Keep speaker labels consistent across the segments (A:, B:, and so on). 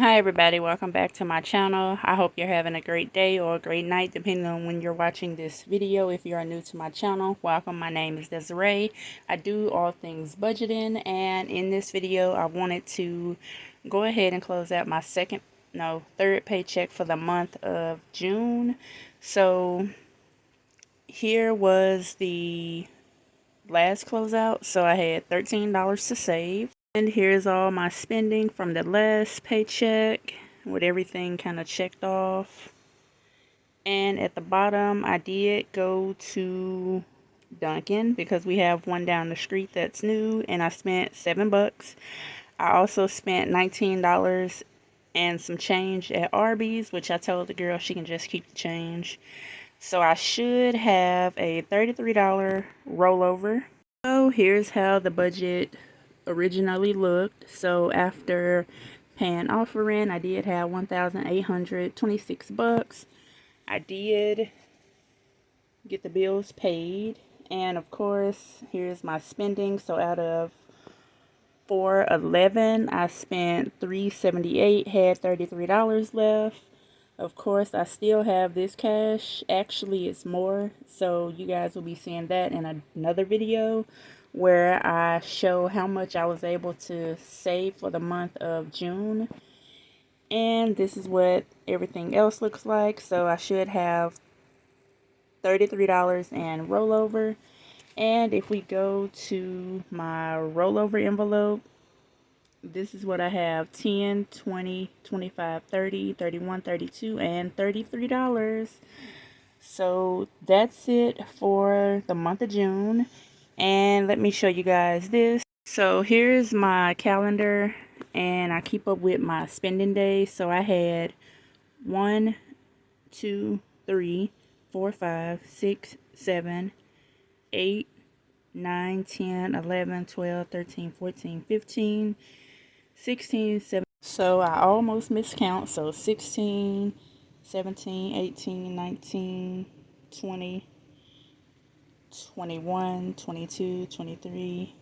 A: Hi everybody, welcome back to my channel. I hope you're having a great day or a great night depending on when you're watching this video. If you are new to my channel, welcome. My name is Desiree. I do all things budgeting, and in this video I wanted to go ahead and close out my third paycheck for the month of June. So here was the last closeout. So I had $13 to save. And here's all my spending from the last paycheck with everything kind of checked off. And at the bottom, I did go to Dunkin' because we have one down the street that's new, and I spent $7. I also spent $19 and some change at Arby's, which I told the girl she can just keep the change. So I should have a $33 rollover. So here's how the budget originally looked. So after paying offering, I did have $1,826. I did get the bills paid, and of course here's my spending. So out of $411, I spent $378, had $33 left. Of course, I still have this cash. Actually, it's more, so you guys will be seeing that in another video where I show how much I was able to save for the month of June. And this is what everything else looks like. So I should have $33 and rollover. And if we go to my rollover envelope, this is what I have: 10, 20, 25, 30, 31, 32, and $33. So that's it for the month of June. And let me show you guys this. So here's my calendar, and I keep up with my spending days. So I had 1, 2, 3, 4, 5, 6, 7, 8, 9, 10, 11, 12, 13, 14, 15, 16, 17. So I almost miscount. So 16, 17, 18, 19, 20, 21, 22, 23,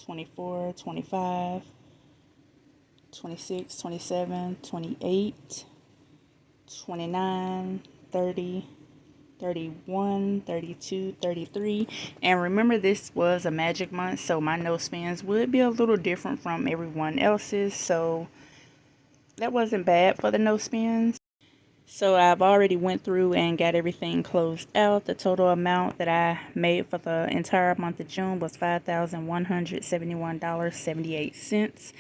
A: 24, 25, 26, 27, 28, 29, 30, 31, 32, 33. And remember, this was a magic month, so my no spends would be a little different from everyone else's. So that wasn't bad for the no spends. So I've already went through and got everything closed out. The total amount that I made for the entire month of June was $5,171.78.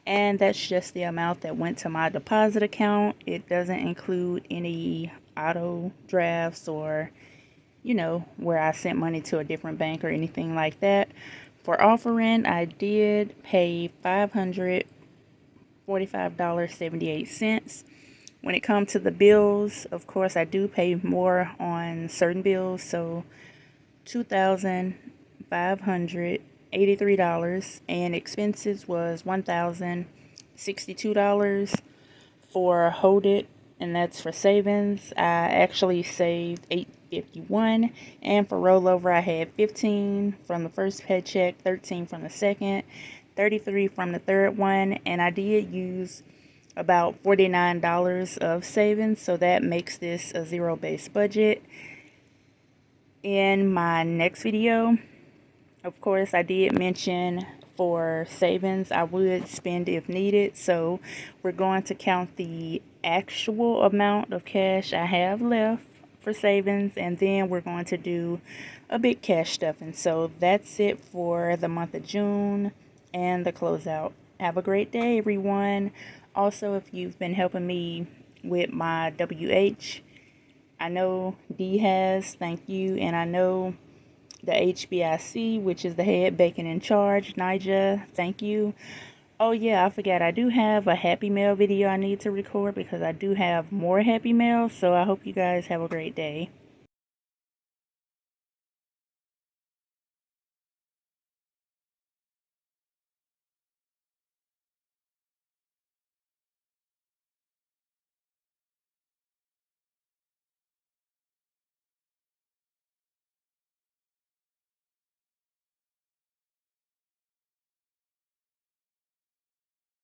A: And that's just the amount that went to my deposit account. It doesn't include any auto drafts or, where I sent money to a different bank or anything like that. For offering, I did pay $545.78. When it comes to the bills, of course, I do pay more on certain bills. So $2,583, and expenses was $1,062 for Hold It, and that's for savings. I actually saved $851, and for rollover I had 15 from the first paycheck, 13 from the second, 33 from the third one, and I did use about $49 of savings, so that makes this a zero-based budget. In my next video, of course, I did mention for savings I would spend if needed, so we're going to count the actual amount of cash I have left for savings, and then we're going to do a big cash stuffing. So that's it for the month of June and the closeout. Have a great day, everyone. Also, if you've been helping me with my WH, I know D has, thank you, and I know the HBIC, which is the head bacon in charge, Nija, thank you. Oh yeah, I forgot, I do have a Happy Mail video I need to record because I do have more Happy Mail, so I hope you guys have a great day.